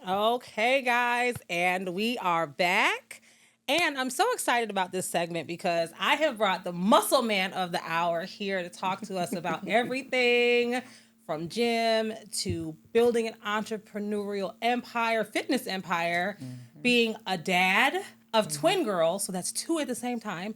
Okay, guys, and we are back. And I'm so excited about this segment because I have brought the muscle man of the hour here to talk to us about everything from gym to building an entrepreneurial empire, fitness empire, being a dad of twin girls. So that's two at the same time.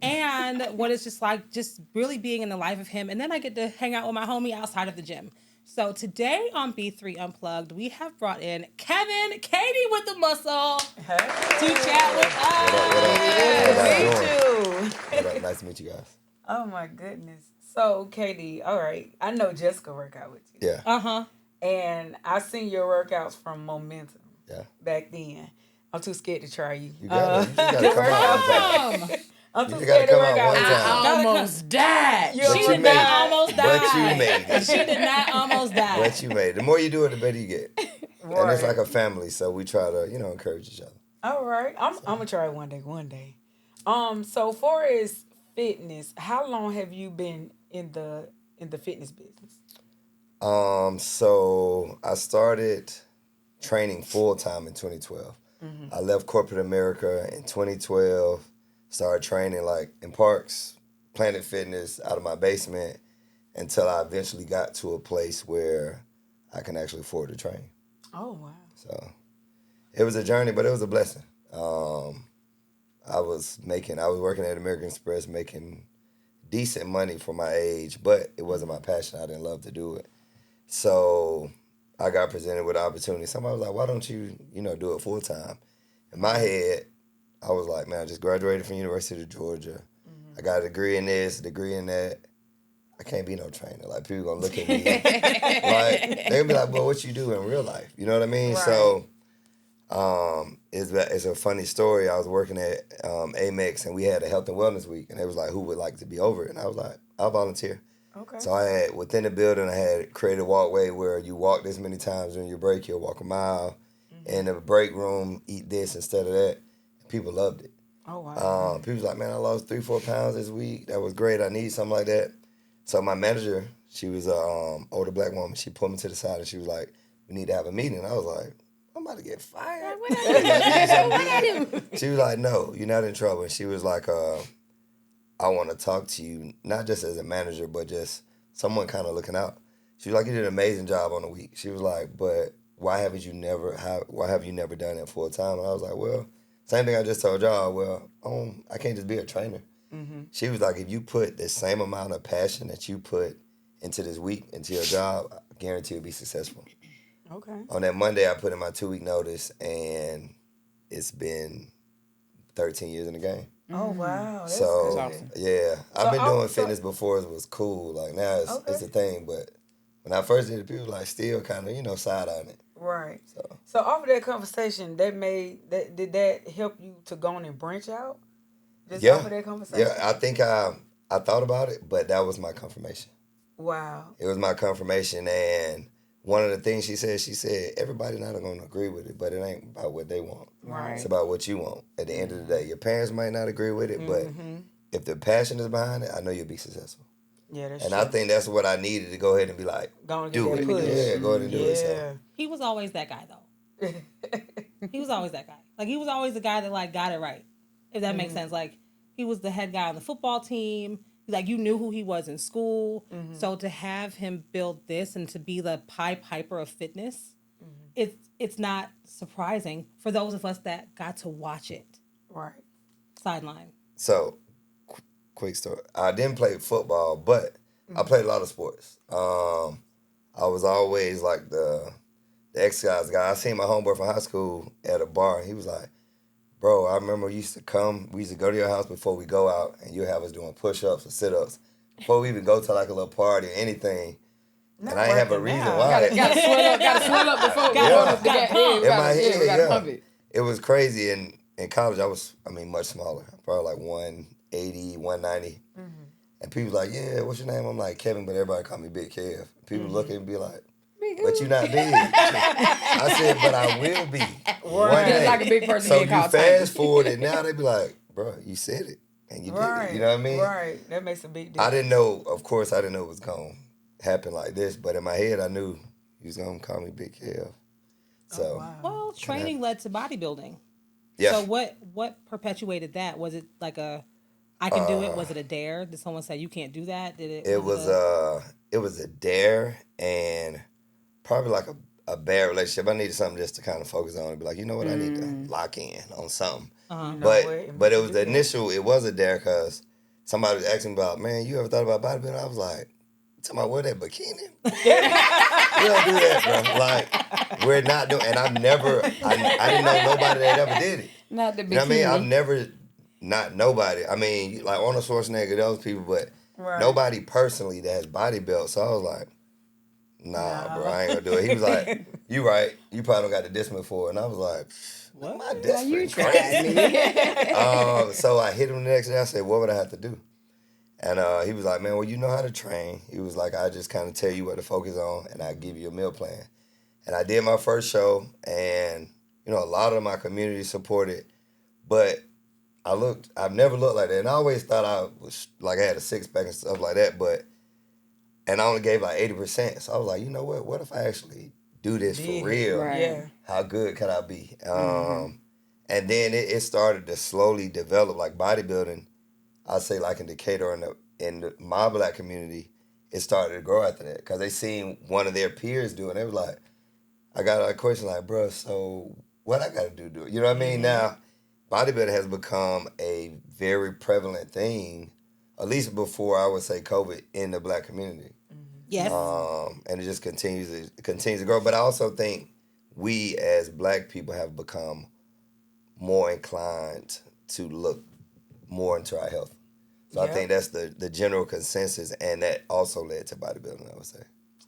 And what it's just like, just really being in the life of him. And then I get to hang out with my homie outside of the gym. So today on B3 Unplugged, we have brought in Kevin, Katie with the muscle, to chat with What us. up? Me too. What up? Nice to meet you guys. Oh my goodness. So, Katie, all right. I know Jessica work out with you. Yeah, Uh-huh. And I seen your workouts from Momentum yeah. back then. I'm too scared to try you. You got it. You just gotta come out one time. I'm too You scared gotta to come work out out one with time. you. Almost died. But She you did made not it. almost die. But you made it. She did not almost die. But you made it. The more you do it, the better you get. Right. And it's like a family, so we try to, encourage each other. All right. I'm gonna try it one day. So far as fitness, how long have you been in the fitness business? So I started training full time in 2012. I left corporate America in 2012. Started training like in parks, Planet Fitness, out of my basement, until I eventually got to a place where I can actually afford to train. Oh wow. So it was a journey, but it was a blessing. I was working at American Express making decent money for my age, but it wasn't my passion. I didn't love to do it. So I got presented with an opportunity. Somebody was like, why don't you, do it full time? In my head, I was like, man, I just graduated from University of Georgia. I got a degree in this, a degree in that. I can't be no trainer. Like, people gonna look at me like, they're gonna be like, well, what you do in real life? You know what I mean? Right. So it's a funny story. I was working at Amex, and we had a health and wellness week, and they was like, who would like to be over it? And I was like, I'll volunteer. Okay. So I had, within the building, I had created a walkway where you walk this many times during your break, you'll walk a mile. In the break room, eat this instead of that. People loved it. Oh wow. People was like, man, I lost 3-4 pounds this week. That was great. I need something like that. So my manager, she was an older black woman. She pulled me to the side and she was like, we need to have a meeting. I was like, I'm about to get fired. She was like, no, you're not in trouble. And she was like, I want to talk to you, not just as a manager, but just someone kind of looking out. She was like, you did an amazing job on the week. She was like, but why have you never done it full time? And I was like, well, same thing I just told y'all. Well, I can't just be a trainer. She was like, if you put the same amount of passion that you put into this week, into your job, I guarantee you'll be successful. Okay. On that Monday, I put in my 2-week notice, and it's been 13 years in the game. Oh wow. That's So, good. awesome. yeah, I've So, been doing fitness before it was cool. Like, now it's a thing, but when I first did it, people like still kind of, side on it. Right. So, So off of that conversation, did that help you to go on and branch out? Just Yeah. off of that conversation? yeah, I think I thought about it, but that was my confirmation. Wow. It was my confirmation, and one of the things she said, everybody not going to agree with it, but it ain't about what they want. Right. It's about what you want. At the end of the day, your parents might not agree with it, but if the passion is behind it, I know you'll be successful. Yeah, that's And true. I think that's what I needed to go ahead and be like, Go and do get it. that push. Yeah, go ahead and do it. So. Yeah. He was always that guy, though. He was always that guy. Like, he was always the guy that, like, got it right. If that makes sense. Like, he was the head guy on the football team. Like, you knew who he was in school. So to have him build this and to be the Pied Piper of fitness, it's not surprising for those of us that got to watch it Right. sideline. So, quick story. I didn't play football, but I played a lot of sports. I was always like the exercise guy. I seen my homeboy from high school at a bar, and he was like, bro, I remember we used to go to your house before we go out, and you have us doing push-ups or sit-ups before we even go to like a little party or anything. Not And I ain't have a working reason now. why. Gotta swell up before we Gotta go pump. to get In my head, we gotta yeah. pump it. It was crazy. In college, I was much smaller, probably like 180, 190. And people was like, yeah, what's your name? I'm like, Kevin, but everybody call me Big Kev. People look at me and be like, but you not big. I said, but I will be. One Right. Just day. like a big person So being you called tiny. fast forward it now, they be like, bro, you said it. And you did Right. it. You know what I mean? Right. That makes a big difference. I didn't know, of course, I didn't know it was going to happen like this. But in my head, I knew he was going to call me Big Kev. So wow. Well, training led to bodybuilding. yeah, So what perpetuated that? Was it like I can do it? Was it a dare? Did someone say you can't do that? Did it? it Was was it a? it was a dare and probably like a bad relationship. I needed something just to kind of focus on and be like, you know what, I need to lock in on something. Uh-huh. You know But what? but it was Do the that. initial. It was a dare because somebody was asking about, man, you ever thought about bodybuilding? I was like, talking about wear that bikini? We don't do that, bro. Like we're not doing. And I've never. I didn't know nobody that ever did it. Not the bikini. You know what I mean? I've never. Not nobody. I mean, like Arnold Schwarzenegger, those people, but Right. nobody personally that has body built. So I was like, nah, bro, I ain't gonna do it. He was like, you right. You probably don't got the discipline for it. And I was like, what am I You desperate? tried me. So I hit him the next day. I said, what would I have to do? And he was like, man, well, you know how to train. He was like, I just kind of tell you what to focus on, and I give you a meal plan. And I did my first show, and you know, a lot of my community supported, but I've never looked like that. And I always thought I was like I had a six pack and stuff like that, and I only gave like 80%. So I was like, you know what? What if I actually do this Did for it. real? Right. Yeah. How good could I be? And then it started to slowly develop like bodybuilding. I'd say like in Decatur my black community, it started to grow after that because they seen one of their peers do it. And they was like, I got a question like, bro, so what I got to do? You know what I mean? Now, bodybuilding has become a very prevalent thing, at least before I would say COVID in the black community. Yes. And it just continues to grow. But I also think we as black people have become more inclined to look more into our health. So I think that's the general consensus, and that also led to bodybuilding, I would say.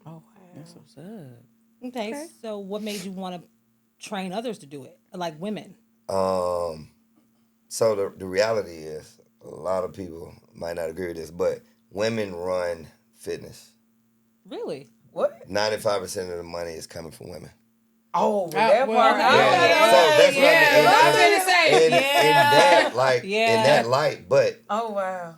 Oh wow. That's what's up. Okay. So what made you want to train others to do it, like women? So the reality is, a lot of people might not agree with this, but women run fitness. Really? What? 95% of the money is coming from women. Oh, that well, part. Yeah, so that's what I was gonna say. in that light, but Oh wow.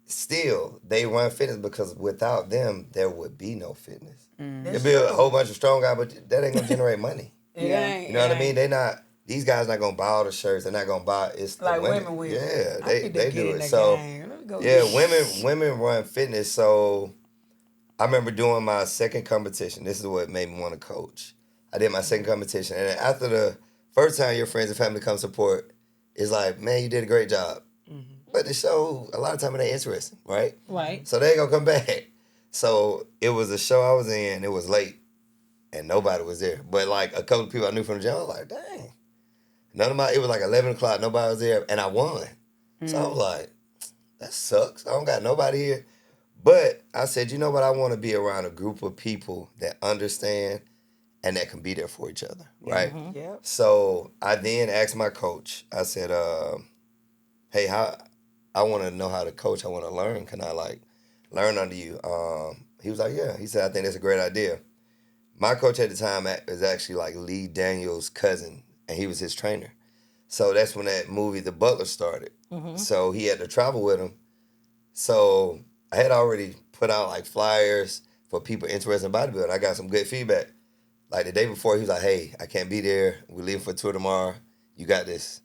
still they run fitness because without them there would be no fitness. That's There'd be a true. whole bunch of strong guys, but that ain't gonna generate money. Yeah. You know what I mean? They not. These guys not gonna buy all the shirts. They're not gonna buy. It's the Like women. women will. Yeah, I they need to they get do in it. that So game. Let me go yeah, get- women run fitness. So I remember doing my second competition. This is what made me want to coach. I did my second competition, and after the first time your friends and family come support, it's like, man, you did a great job. But the show, a lot of time it ain't interesting, right? Right. So they ain't gonna come back. So it was a show I was in. It was late, and nobody was there. But like a couple of people I knew from the gym, I was like, dang. It was like 11 o'clock, nobody was there, and I won. So I was like, that sucks. I don't got nobody here. But I said, you know what? I want to be around a group of people that understand and that can be there for each other, right? Yep. So I then asked my coach, I said, hey, I want to know how to coach. I want to learn. Can I like learn under you? He was like, yeah. He said, I think that's a great idea. My coach at the time was actually like Lee Daniels' cousin, and he was his trainer. So that's when that movie, The Butler, started. So he had to travel with him. So I had already put out like flyers for people interested in bodybuilding. I got some good feedback. Like the day before, he was like, hey, I can't be there. We're leaving for a tour tomorrow. You got this.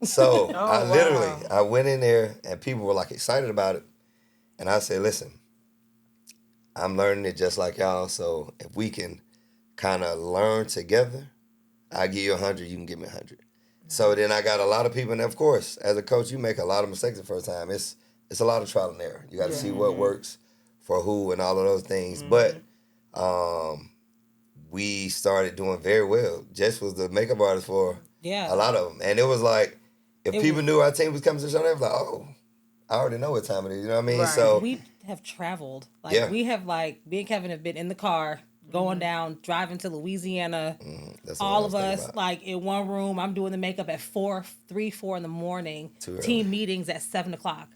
So I went in there and people were like excited about it. And I said, listen, I'm learning it just like y'all. So if we can kind of learn together, I give you 100, you can give me 100. So then I got a lot of people, and of course, as a coach, you make a lot of mistakes the first time. It's a lot of trial and error. You got to see what works for who and all of those things. But we started doing very well. Jess was the makeup artist for a lot of them, and it was like if people knew our team was coming to the show, they was like, "Oh, I already know what time it is." You know what I mean? Right. So We have traveled. Like we have me and Kevin have been in the car going down, driving to Louisiana. that's what All I of was thinking us about. like in one room. I'm doing the makeup at 4 in the morning. Too early. Team meetings at 7 o'clock.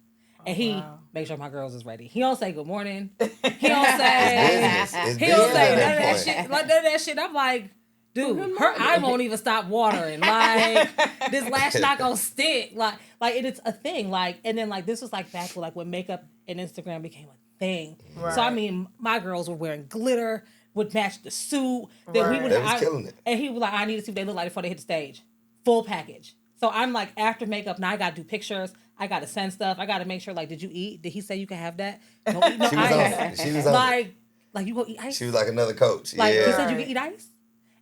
And he make sure my girls is ready. He don't say good morning. He don't say It's he don't business say at none of that point. shit. Like none of that shit. I'm like, dude, her eye won't even stop watering. Like this lash not gonna stick. Like it's a thing. Like and then like this was like back when makeup and Instagram became a thing. Right. So I mean, my girls were wearing glitter. would match the suit. That we Right. would. They was killing it. And he was like, I need to see what they look like before they hit the stage. Full package. So I'm like, after makeup, now I gotta do pictures. I gotta send stuff. I gotta make sure, like, did you eat? Did he say you can have that? No, eat no She was ice. on it. She was on it. Like you go eat ice? She was like another coach. Like, yeah. he said you can eat ice?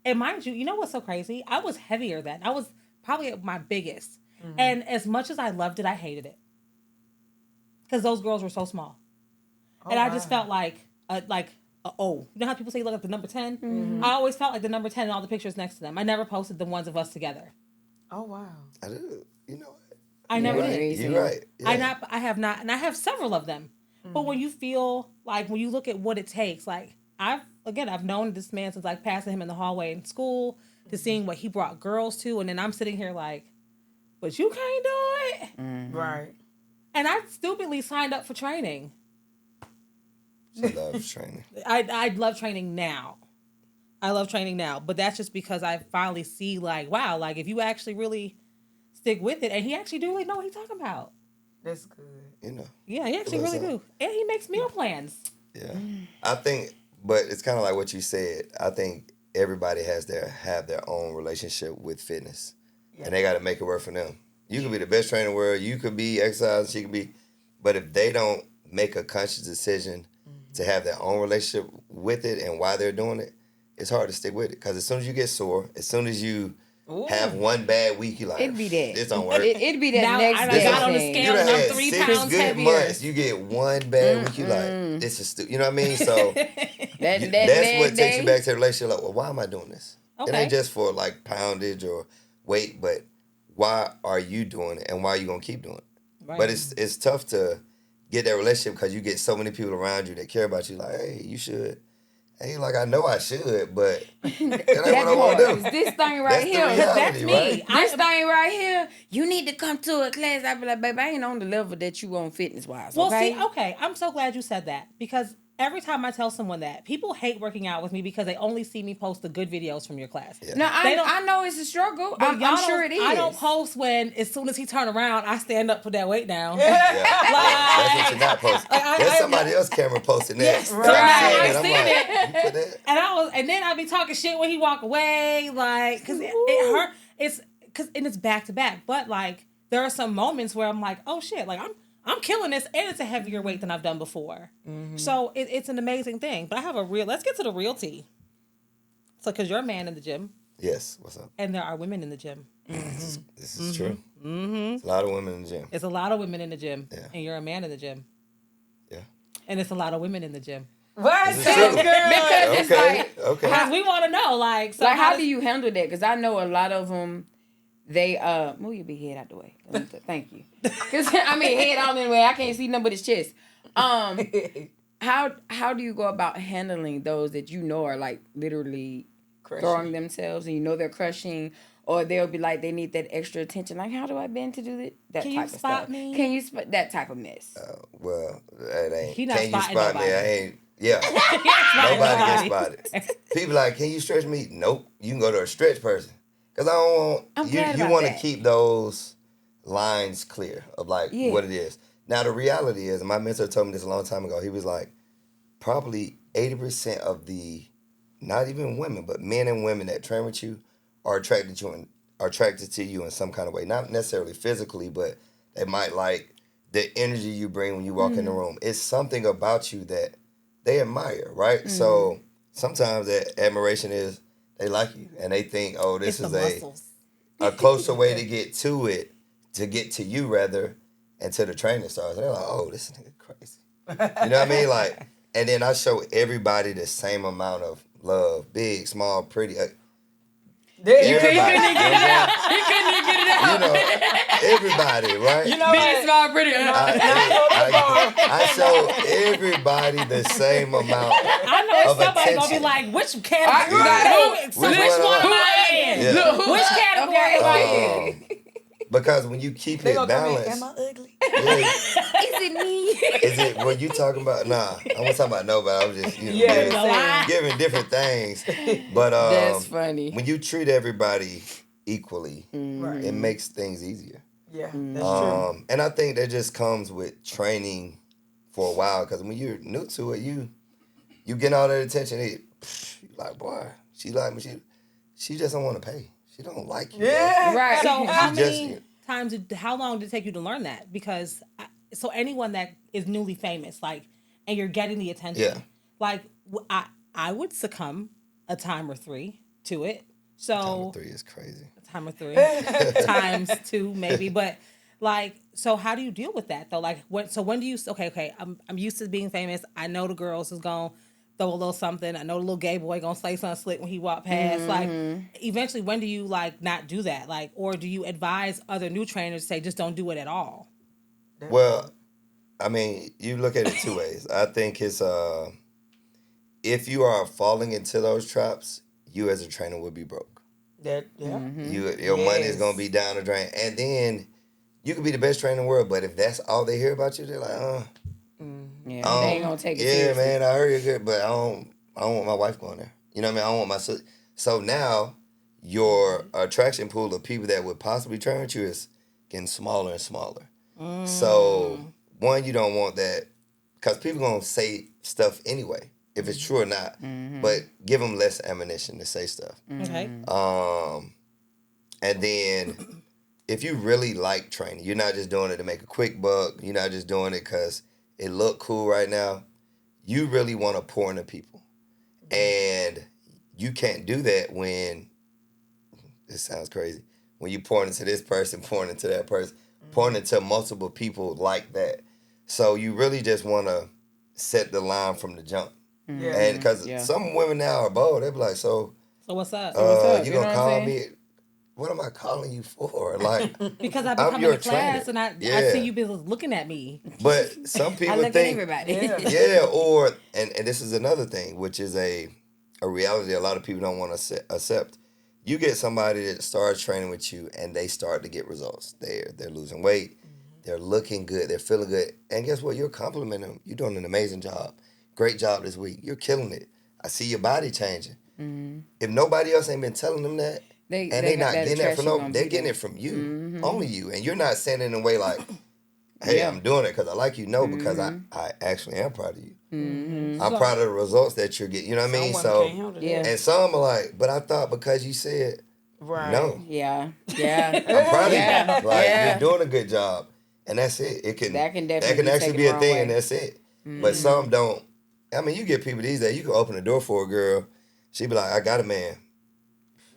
And mind you, you know what's so crazy? I was heavier then. I was probably at my biggest. And as much as I loved it, I hated it. Because those girls were so small. And I just felt like, you know how people say you look like the number 10? I always felt like the number 10 in all the pictures next to them. I never posted the ones of us together. Oh, wow. I do. You know what? I never did. You're right. Yeah. I have not, and I have several of them. But when you feel like, when you look at what it takes, like, I've known this man since like passing him in the hallway in school to seeing what he brought girls to. And then I'm sitting here like, but you can't do it. Right. And I stupidly signed up for training. She loves training. I love training now. I love training now. But that's just because I finally see like, wow, like if you actually really stick with it, and he actually do really know what he's talking about. That's good. You know. Yeah, he actually really do. And he makes meal plans. Yeah. I think, but it's kind of like what you said. I think everybody have their own relationship with fitness. Yeah. And they got to make it work for them. You could be the best trainer in the world. You could be exercising. She could be. But if they don't make a conscious decision to have their own relationship with it and why they're doing it, it's hard to stick with it. Because as soon as you get sore, as soon as you have one bad week, you like, it'd be that. This don't work. It'd be that now, next I day. got on the thing. scale You and done I'm had 3 6 pounds good heavier. months. You get one bad week, you like, this is stupid. You know what I mean? So That's what takes you back to the relationship. Like, well, why am I doing this? It Okay. ain't just for like poundage or weight, but why are you doing it and why are you gonna keep doing it? Right. But it's tough to get that relationship because you get so many people around you that care about you. Like, hey, you should. And you're like, I know I should, but that ain't what I want to do. This thing right That's the here. reality, That's me. right? This thing right here, you need to come to a class. I be like, baby, I ain't on the level that you on fitness wise. Well, Okay? see, okay, I'm so glad you said that because every time I tell someone that, people hate working out with me because they only see me post the good videos from your class. Yeah. No, They don't- I know it's a struggle. But I'm y'all sure don't- it is. I don't post when, as soon as he turn around, I stand up, put that weight down. Yeah. That's what you're not posting. There's somebody else camera posting that. Yes, And right. I'm I've seeing seen it. I'm like, you put that? And then I'd be talking shit when he walk away, like, cause it hurt. And it's back to back. But like, there are some moments where I'm like, oh shit, like I'm killing this, and it's a heavier weight than I've done before. So it's an amazing thing. But I have let's get to the real tea. So, cause you're a man in the gym, Yes. What's up? and there are women in the gym. This is true. There's a lot of women in the gym. It's a lot of women in the gym, Yeah. and you're a man in the gym, Yeah. and it's a lot of women in the gym. What? This is true. Because it's like, Okay. Cause we want to know, like, so like, how do you handle that? Because I know a lot of them, they move your big head out the way. Thank you. Because I mean, head on in the way. I can't see nothing but his chest. How do you go about handling those that you know are like literally throwing themselves and you know they're crushing, or they'll be like they need that extra attention? Like, how do I bend to do that? That Can type you of spot stuff. me? Can you spot that type of mess? Well, it ain't. He not Can you spotting spot me? nobody. I ain't. Yeah. Nobody gets spotted. People like, can you stretch me? Nope. You can go to a stretch person. Because I don't want, I'm you glad about want to that. keep those lines clear of like what it is. Now, the reality is, and my mentor told me this a long time ago, he was like, probably 80% of the, not even women, but men and women that train with you are attracted to you in some kind of way. Not necessarily physically, but they might like the energy you bring when you walk in the room. It's something about you that they admire, right? So sometimes that admiration is they like you and they think, oh, this It's is the muscles. a closer way to get to it, to get to you rather, and to the training stars. They're like, oh, this nigga crazy. You know what I mean? Like, and then I show everybody the same amount of love, big, small, pretty. Everybody. You know, everybody, right? You know Big, what? small, pretty. I show everybody the same amount. I know of somebody gonna be attention. like, which category? Right. Which Which one one am I in? Yeah. Look, Which category am I in? Because when you keep They it gonna come in, balanced, am I ugly? yeah, Is it me? is it what you talking about? Nah, I wasn't talking about nobody. I was just Yeah, giving different things. But That's funny. when you treat everybody equally, Right. it makes things easier. Yeah, that's true. And I think that just comes with training for a while. Because when you're new to it, you get all that attention. Like, boy, she like me. She just don't want to pay. She don't like you. Yeah. Right. So how just- many times? How long did it take you to learn that? Because so anyone that is newly famous, like, and you're getting the attention, Yeah. like I would succumb a time or three to it. So 3 is crazy. time or three times 2 maybe, but like, so how do you deal with that though? Like, when do you okay, I'm used to being famous. I know the girls is gonna throw a little something. I know the little gay boy gonna say something slick when he walk past. Like, eventually, when do you like not do that? Like, or do you advise other new trainers to say just don't do it at all? Well, I mean, you look at it 2 ways. I think it's if you are falling into those traps, you as a trainer will be broke. That yeah. Your money is Yes. gonna be down the drain, and then you could be the best trainer in the world, but if that's all they hear about you, they're like, Yeah, they ain't gonna take it yeah, seriously. man, I heard you're good, but I don't want my wife going there. You know what I mean? I don't want my sister. So now your attraction pool of people that would possibly train with you is getting smaller and smaller. So one, you don't want that because people gonna say stuff anyway, if it's true or not. But give them less ammunition to say stuff. Okay. And then if you really like training, you're not just doing it to make a quick buck. You're not just doing it because it look cool right now. You really want to pour into people. And you can't do that when, this sounds crazy, when you pour into this person, pouring into that person, pouring into multiple people like that. So you really just want to set the line from the jump. Yeah. And because some women now are bold, they be like, so what's up? up? you You know gonna what I'm call saying? me? What am I calling you for? Like, Because I I'm become your in the class trainer. and I Yeah. see you be looking at me. but some people I look think, at everybody. Yeah. yeah, or and this is another thing, which is a reality a lot of people don't want to accept. You get somebody that starts training with you and they start to get results. They're losing weight, they're looking good, they're feeling good, and guess what? You're complimenting them. You're doing an amazing job. Great job this week. You're killing it. I see your body changing. If nobody else ain't been telling them that, They and got not that getting that from attraction no, gonna they're be getting there. it from you, only you, and you're not saying it in a way like, "Hey, Yeah. I'm doing it because I like you." No, because I actually am proud of you. I'm proud of the results that you're getting. You know what I mean? Some So, women can't handle Yeah. that. and some are like, "But I thought because you said Right. no, Yeah. I'm proud Yeah. of you. Like Yeah. you're doing a good job, and that's it. It can That can definitely be actually taken be the a wrong thing, way. and that's it. But some don't. I mean, you get people these days. You can open the door for a girl. She be like, "I got a man."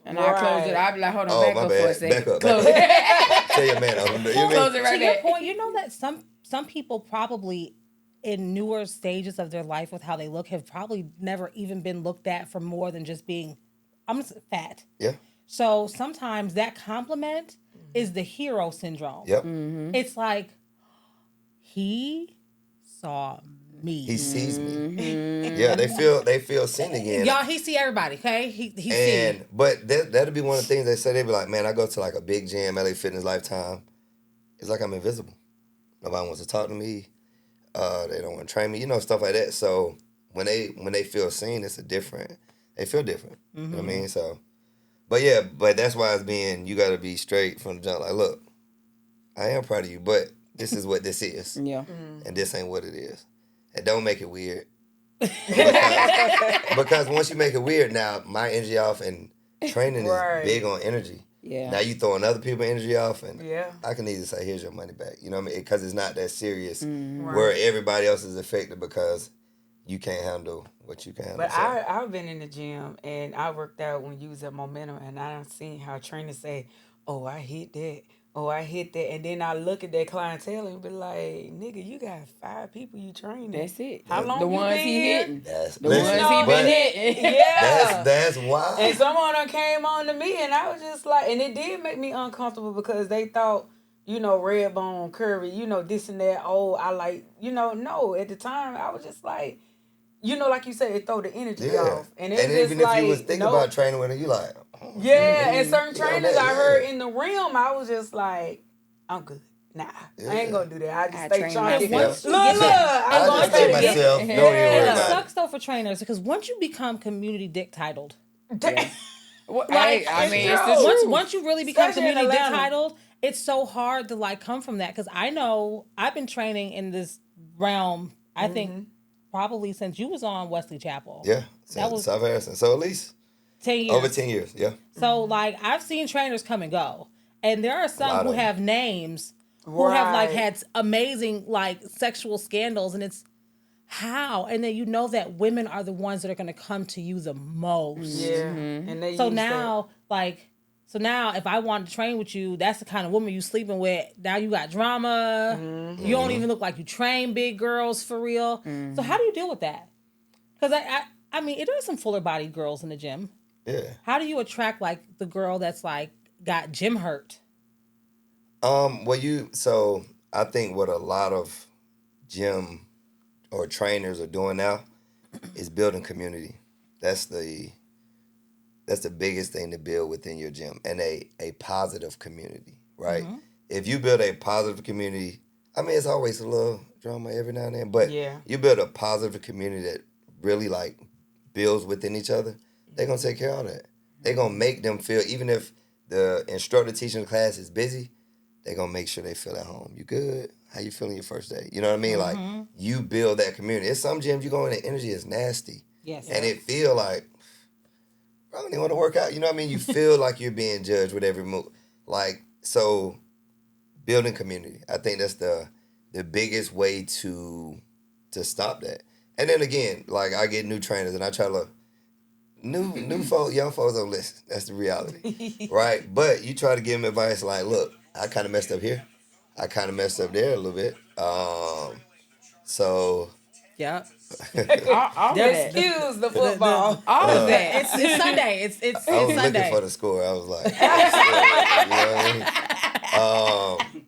And I close it. I'll be like, hold on, Oh, back my up bad. for a second. Back up. Close Back it. Tell your man open the door. You know what I Close mean? it right To your there. point, you know that some people probably in newer stages of their life with how they look have probably never even been looked at for more than just being, I'm just fat. Yeah. So sometimes that compliment is the hero syndrome. Yep. It's like he saw me. He sees me. Yeah, they feel seen again. Y'all, he see everybody, okay? He And see. but that'll be one of the things they say. They be like, man, I go to like a big gym, LA Fitness, Lifetime. It's like I'm invisible. Nobody wants to talk to me. They don't want to train me. You know, stuff like that. So when they feel seen, it's they feel different. You know what I mean? So, but yeah, but that's why it's being. You got to be straight from the jump. Like, look, I am proud of you, but this is what this is, Yeah. and this ain't what it is. And don't make it weird. Because once you make it weird, now my energy off, and training Right. is big on energy. Yeah. Now you throwing other people's energy off, and Yeah. I can easily say, "Here's your money back." You know what I mean? Because it's not that serious. Right. Where everybody else is affected because you can't handle what you can handle. But So, I've been in the gym and I worked out when you was at Momentum, and I done seen how trainers say, "Oh, I hit that. Oh, I hit that," and then I look at that clientele and be like, "Nigga, you got 5 people you training. That's it. How long The you ones been he here?" hitting. that's The ones he but been hitting. Yeah. that's why. And someone done came on to me, and I was just like, and it did make me uncomfortable because they thought, red bone, curvy, this and that. Oh, I like, no. At the time, I was just like, like you said, it throw the energy Yeah. off, and And it's just even like, if you was thinking nope. about training with her, you like, Yeah, and certain You know trainers that, I yeah. heard in the realm, I was just like, I'm good. Nah, I ain't Yeah. gonna do that. I just I stay train trying to myself. get look. I I'm just gonna take get myself. Don't even And worry it about it. sucks though for trainers because once you become community dick titled, Well, Like, hey, I mean, it's it's the true. truth. once you really become Especially in community dick Atlanta. titled, it's so hard to like come from that. Because I know I've been training in this realm. I think probably since you was on Wesley Chapel. Yeah. That was South Harrison. So at least 10 years. over 10 years. Yeah. So like I've seen trainers come and go, and there are some lot who of 'em. have names who have like Right. had amazing like sexual scandals, and it's how, and then you know that women are the ones that are going to come to you the most. Yeah. And they So use now, like, so now if I want to train with you, that's the kind of woman you sleeping with. Now you got drama. You don't even look like you train big girls for real. So how do you deal with that? Because I mean, it is some fuller bodied girls in the gym. Yeah. How do you attract like the girl that's like got gym hurt? So I think what a lot of gym or trainers are doing now is building community. That's the biggest thing to build within your gym, and a positive community, right? If you build a positive community, I mean, it's always a little drama every now and then, but Yeah. you build a positive community that really like builds within each other, they're gonna take care of all that. They're gonna make them feel, even if the instructor teaching the class is busy, they're gonna make sure they feel at home. You good? How you feeling your first day? You know what I mean? Like, you build that community. It's some gyms you go in, the energy is nasty. Yes. And it feel like, I don't even want to work out. You know what I mean? You feel like you're being judged with every move. Like, so building community. I think that's the biggest way to stop that. And then again, like I get new trainers and I try to new folks, young folks don't listen. That's the reality. Right? But you try to give them advice like, look, I kind of messed up here. I kind of messed up there a little bit. So Yep. All of that. Excuse the football. All of that. It's Sunday. It's I was Sunday. looking for the score. I was like, you know what I mean?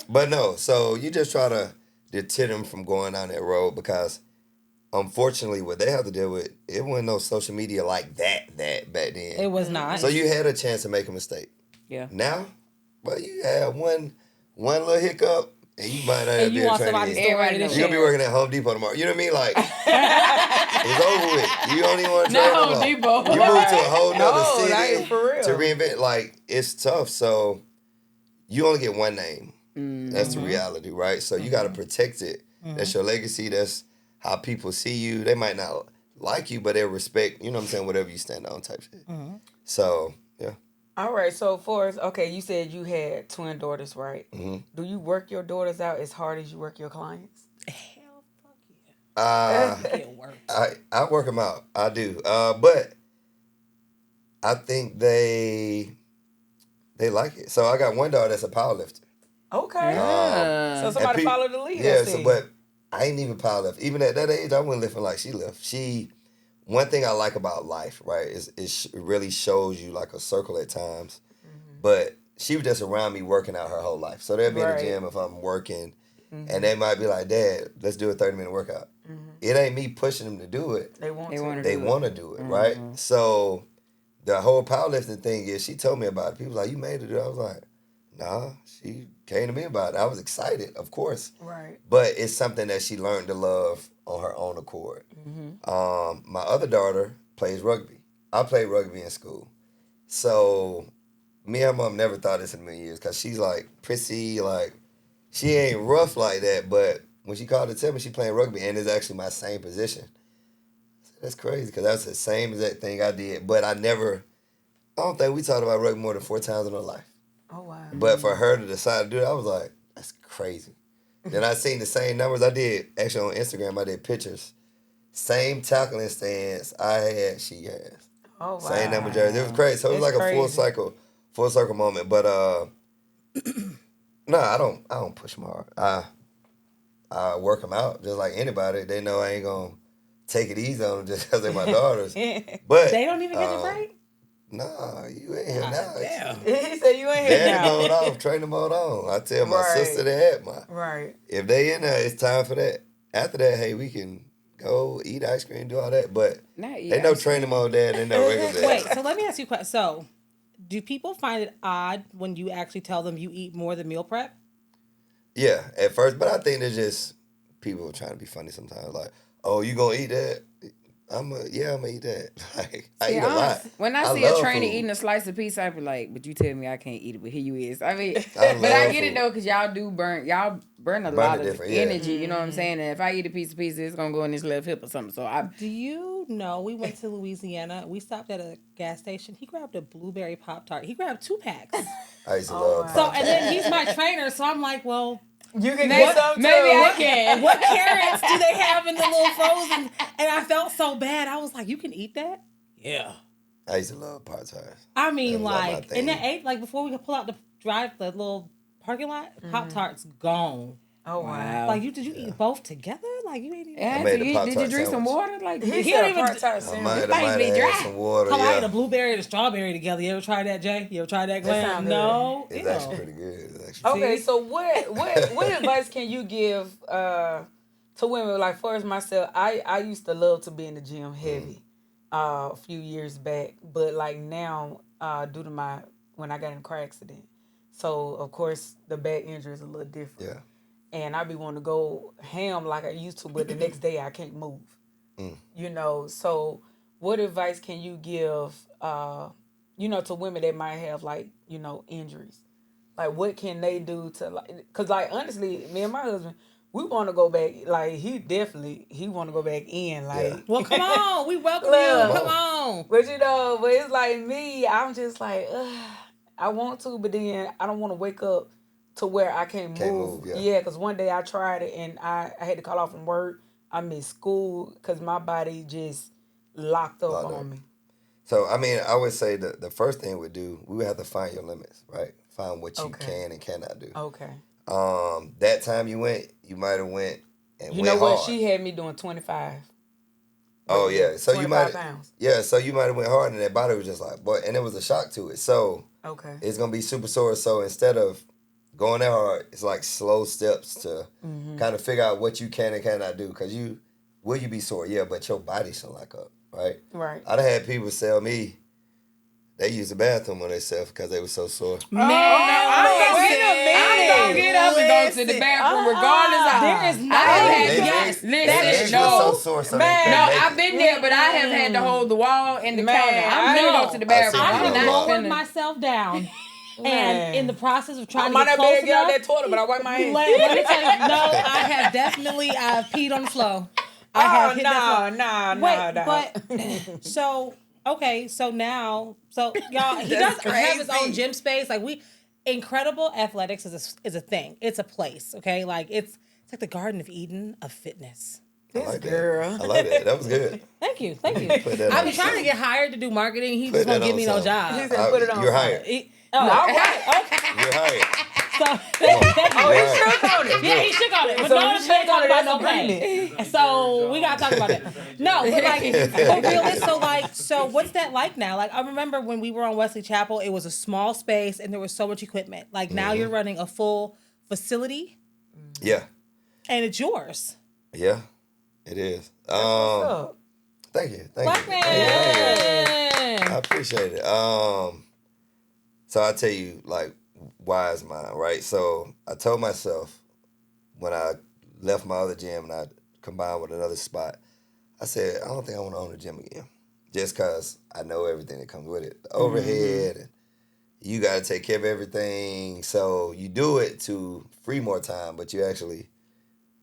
But no, so you just try to deter them from going down that road because unfortunately what they have to deal with, it wasn't no social media like that back then. It was not. So you had a chance to make a mistake. Yeah. Now, but you had one little hiccup and you might not have And you been want training somebody's again. story to You're share. gonna be working at Home Depot tomorrow. You know what I mean? Like, it's over with. You don't even want to train Not no Home more. Depot. You move to a whole nother No, city that ain't for real. to reinvent. Like, it's tough. So you only get one name. That's the reality, right? So you got to protect it. That's your legacy. That's how people see you. They might not like you, but they'll respect, you know what I'm saying, whatever you stand on type shit. So, yeah. All right, so Forrest, okay, you said you had twin daughters, right? Do you work your daughters out as hard as you work your clients? Hell, fuck yeah. It works. I work them out. I do. But I think they like it. So I got one daughter that's a powerlifter. Okay. So And somebody follow the lead. Yeah, I see. but I ain't even powerlift. Even at that age, I wasn't lifting like she lift. One thing I like about life, right, is it really shows you like a circle at times. But she was just around me working out her whole life. So they'll be in the gym if I'm working, and they might be like, Dad, let's do a 30-minute workout. It ain't me pushing them to do it. They want They want to do it, right? So the whole powerlifting thing is, she told me about it. People like, you made it do it. I was like, nah, she came to me about it. I was excited, of course. Right. But it's something that she learned to love on her own accord. My other daughter plays rugby. I played rugby in school. So me and her mom never thought this in a million years because she's like prissy, like she ain't rough like that. But when she called to tell me she playing rugby and it's actually my same position, I said, that's crazy because that's the same exact thing I did. But I don't think we talked about rugby more than 4 times in our life. Oh, wow. But for her to decide to do it, I was like, that's crazy. Then I seen the same numbers. I did, actually on Instagram, I did pictures. Same tackling stance I had, she has. Oh, wow. Same number jerseys. It was crazy. So it was It's like a crazy. full circle moment. But no, I don't push them hard. I work them out just like anybody. They know I ain't gonna take it easy on them just because they're my daughters. But They don't even get the break? nah, you ain't here now. Damn. He said you ain't here Daddy now. mode off, training mode on. I tell my Right. sister that, Right. if they in there, it's time for that. After that, hey, we can go eat ice cream, do all that. But Not eat they know ice cream. training mode there, they know regular dad. Wait, so let me ask you a question. So, do people find it odd when you actually tell them you eat more than meal prep? Yeah, at first, but I think they're just people trying to be funny sometimes. Like, oh, you gonna eat that? I'm gonna eat that. Like, I See, eat a lot. When I see a love trainer food. eating a slice of pizza, I be like, but you tell me I can't eat it, but here you is. I mean, I but I love get it food. though, because y'all burn a Burn lot it of different, yeah. energy, you know what I'm saying? And if I eat a piece of pizza, it's going to go in this left hip or something. So Do you know we went to Louisiana? We stopped at a gas station. He grabbed a blueberry Pop-Tart. He grabbed 2 packs. I used to love So, Pop-Tarts. and then he's my trainer, so I'm like, well, You can get some too. maybe I can. what carrots do they have in the little frozen? And I felt so bad. I was like, you can eat that? Yeah. I used to love Pop-Tarts. I That mean, was like my like, thing. and then ate, like, before we could pull out the little parking lot, Pop-Tarts gone. Oh, wow. Like, did you eat both together? Like, you ain't even... Yeah, made the did you Pop-Tart drink some sandwich. water? Like, He He said don't a even- Pop-Tart I sandwich. might might have be had dry. some water. Come on, I ate Yeah, a blueberry and a strawberry together. You ever tried that, Jay? You ever tried that, Glenn? sound good. No. it's Ew. actually pretty good. It's actually Okay, See? so what advice can you give to women? Like, for as myself, I used to love to be in the gym heavy a few years back, but like now, due to when I got in a car accident, so of course the back injury is a little different. Yeah. And I be wanting to go ham like I used to, but the next day I can't move. You know, so what advice can you give, to women that might have like, injuries? Like, what can they do to, like, because, like, honestly, me and my husband, we want to go back. Like, he want to go back in. Like, Yeah. Well, come on. We welcome Look. you. Come on. but but it's like me. I'm just like, ugh, I want to, but then I don't want to wake up to where I can't move. Yeah. Because one day I tried it and I had to call off from work. I missed school because my body just locked up on me. So, I mean, I would say the first thing we would have to find your limits, right? Find what you can and cannot do. Okay. That time you might have went and You went know what? hard. She had me doing 25. Oh, yeah. So you 25 might pounds. Yeah, so you might have went hard and that body was just like, boy, and it was a shock to it. So Okay. it's going to be super sore. So instead of going that hard, it's like slow steps to kind of figure out what you can and cannot do. Because will you be sore? Yeah, but your body should lock up, right? Right. I done had people tell me they use the bathroom on themselves because they were so sore. Man, I'm wait a minute. gonna get up and go to the bathroom regardless of. There is I have had They- yes. they- listen, they legs no. were so sore, so Man. they No, couldn't make I've it. been there, but I have had to hold the wall and the Man, counter. I'm gonna know. go to the bathroom. I I see I'm that. have not lowered finna. myself down. Man. And in the process of I trying to might get not be able close to get out enough, that toilet, but I wipe my hands. let me tell you, no, I have definitely peed on the floor. I have hit that floor. Wait, but so okay, so now, so y'all, he does That's have his own crazy. gym space. Like Incredible Athletics is a thing. It's a place. Okay, like it's like the Garden of Eden of fitness. I like that. girl. I like that. That was good. Thank you. Put that I've on been trying to get hired to do marketing. He just that won't give on me no something. job. He said, put it on. You're hired. All right. Okay. You're hired. So thank you. Oh, You're he hired. shook on it. Yeah, he shook on it. But So no, you let's shook talk on it, about no that's pay. So we gotta talk about it. No, but like, so what's that like now? Like, I remember when we were on Wesley Chapel, it was a small space and there was so much equipment. Like now you're running a full facility Yeah. and it's yours. Yeah. It is. What's up? Thank you. Black Thank you. I man. appreciate it. So I tell you, like, wise mind, right? So I told myself when I left my other gym and I combined with another spot, I said, I don't think I want to own a gym again. Just because I know everything that comes with it. The overhead, and you got to take care of everything. So you do it to free more time, but you actually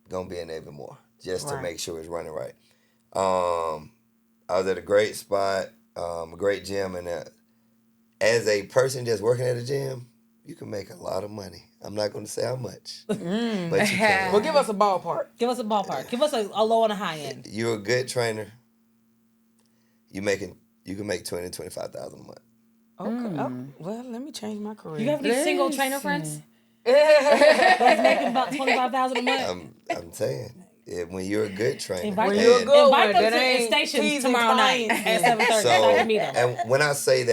going to be in there even more just to Right. make sure it's running right. I was at a great spot, a great gym, and as a person just working at a gym, you can make a lot of money. I'm not going to say how much, but you can. Well, give us a ballpark. Give us a ballpark. Give us a low and a high end. You're a good trainer. You can make $20,000-$25,000 a month. Okay. Oh, well, let me change my career. You have any single Listen. trainer friends that's making about $25,000 a month? I'm saying, when you're a good trainer, Invite When them, you're a good invite one, them that to the ain't stations teasing tomorrow night clients. at 7:30. So I can meet them. and when I say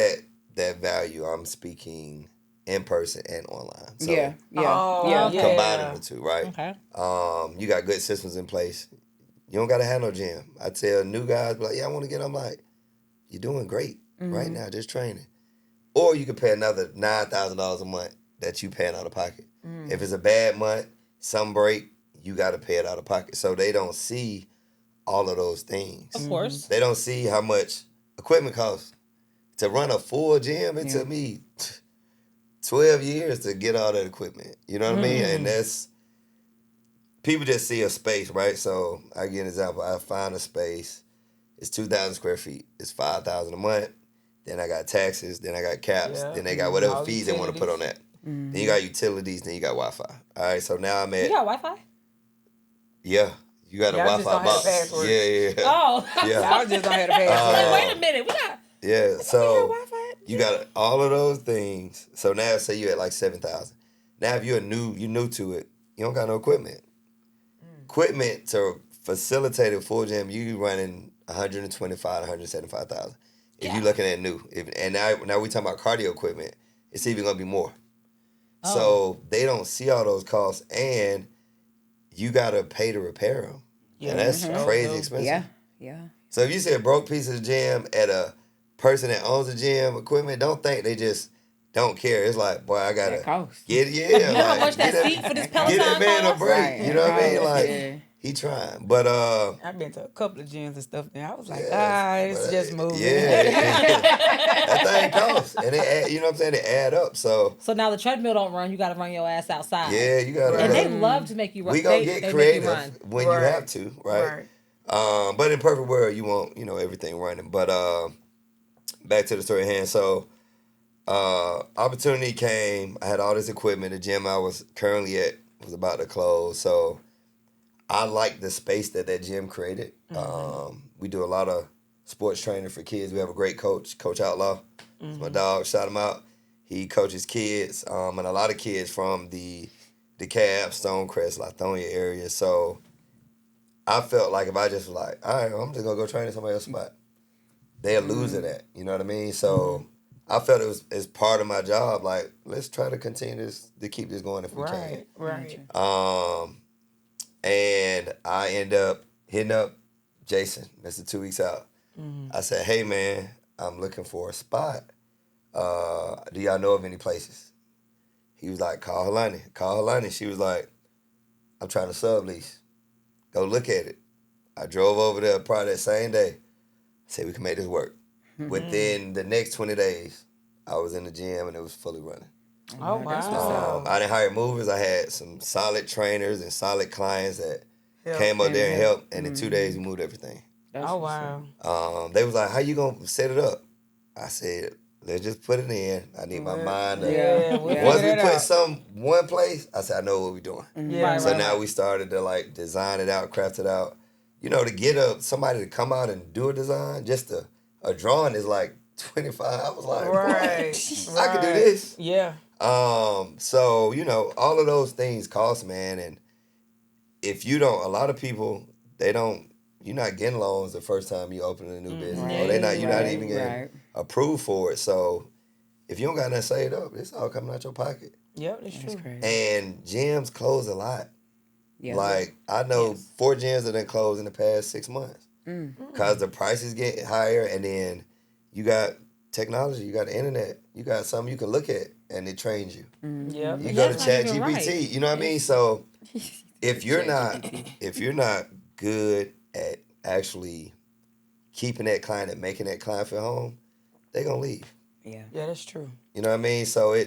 that value, I'm speaking in person and online. So Yeah. Oh, Yeah. yeah. combining the two, right? Okay. You got good systems in place. You don't got to have no gym. I tell new guys, like, yeah, I want to get. I'm like, you're doing great right now, just training. Or you could pay another $9,000 a month that you paying out of pocket. If it's a bad month, some break, you got to pay it out of pocket. So they don't see all of those things. Of course. They don't see how much equipment costs. To run a full gym, it took me 12 years to get all that equipment. You know what I mean? And that's, people just see a space, right? So I give an example. I find a space. It's 2,000 square feet. It's 5,000 a month. Then I got taxes. Then I got caps. Then they got whatever fees they want to put on that. Then you got utilities. Then you got Wi-Fi. All right, so now I'm at... You got Wi-Fi? Yeah. You got a Wi-Fi box. Yeah. Oh. Yeah. I just don't have the password. Wait a minute. We got... Yeah, so you got all of those things. So now say you're at like 7,000. Now if you're new to it, you don't got no equipment. Equipment to facilitate a full gym, you running 125, 175,000. If you're looking at new. And now we talking about cardio equipment, it's even gonna be more. So they don't see all those costs, and you gotta pay to repair them. Yeah, and that's crazy expensive. Yeah. So if you see a broke piece of gym at a person that owns the gym equipment, don't think they just don't care. It's like, boy, I gotta get You know how like, much that seat for this Peloton get that man a costs? break. Right. You know what I mean? Like Yeah. he trying, but I've been to a couple of gyms and stuff, and I was like, it's just moving. Yeah, that thing costs, and it add, you know what I'm saying? It add up. So now the treadmill don't run. You got to run your ass outside. yeah, you gotta. And they love to make you run. We gonna they get make you run. creative when you have to, right? But in perfect world, you want everything running. But back to the story at hand. So opportunity came. I had all this equipment. The gym I was currently at was about to close. So I like the space that gym created. We do a lot of sports training for kids. We have a great coach, Coach Outlaw. It's my dog. Shout him out. He coaches kids, and a lot of kids from the DeKalb, Stonecrest, Lithonia area. So I felt like if I just was like, all right, I'm just going to go train in somebody else's spot, they're losing that. You know what I mean? So I felt it was as part of my job, like, let's try to continue this, to keep this going if we can. Right. And I end up hitting up Jason, Mr. 2 Weeks Out. I said, hey, man, I'm looking for a spot. Do y'all know of any places? He was like, call Helani. She was like, I'm trying to sublease. Go look at it. I drove over there probably that same day. I said, we can make this work. Within the next 20 days, I was in the gym and it was fully running. Oh, wow. I didn't hire movers. I had some solid trainers and solid clients that came up there and helped. And in 2 days, we moved everything. Oh, wow. They was like, how you going to set it up? I said, let's just put it in. I need my mind to... Once we put one place, I said, I know what we're doing. Now we started to like design it out, craft it out. You know, to get somebody to come out and do a design, just a drawing is like 25. I was like, I could do this. Yeah. So, all of those things cost, man. And if you don't, a lot of people, you're not getting loans the first time you open a new business. Or you're not even getting approved for it. So if you don't got nothing saved up, it's all coming out your pocket. Yep, that's true. And gyms close a lot. Yeah. Like, I know 4 gyms that done closed in the past 6 months. Because the prices get higher, and then you got technology, you got the internet, you got something you can look at, and it trains you. Yeah. You go to ChatGPT, you know what I mean? So if you're not good at actually keeping that client and making that client feel home, they're gonna leave. Yeah, that's true. You know what I mean? So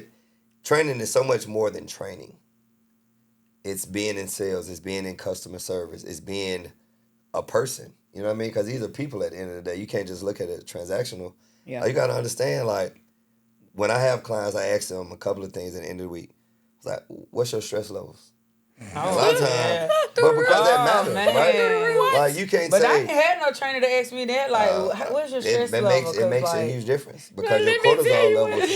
training is so much more than training. It's being in sales, it's being in customer service, it's being a person. You know what I mean? Because these are people at the end of the day. You can't just look at it transactional. Yeah. Like, you got to understand, like, when I have clients, I ask them a couple of things at the end of the week. It's like, what's your stress levels? A lot of times, but because that matters, right? Like, you can't but say. I ain't had no trainer to ask me that. Like, what's your stress level? It makes a huge difference because your cortisol levels.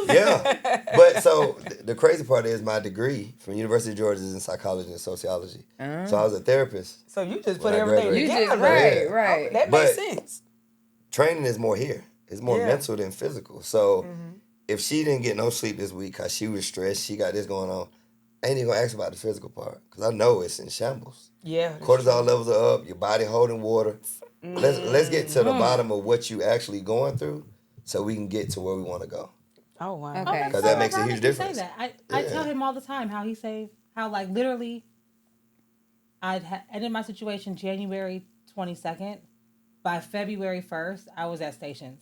Yeah. But so the crazy part is my degree from University of Georgia is in psychology and sociology. So I was a therapist. So you just put everything together. Right. That makes sense. Training is more here. It's more mental than physical. So if she didn't get no sleep this week because she was stressed, she got this going on, I ain't even gonna ask about the physical part because I know it's in shambles. Yeah. Cortisol levels are up. Your body holding water. Let's get to the bottom of what you actually going through, so we can get to where we want to go. Oh wow. Okay. Because that makes a huge difference. Say that. I tell him all the time how like literally, I ended my situation January 22nd, by February 1st, I was at Stations.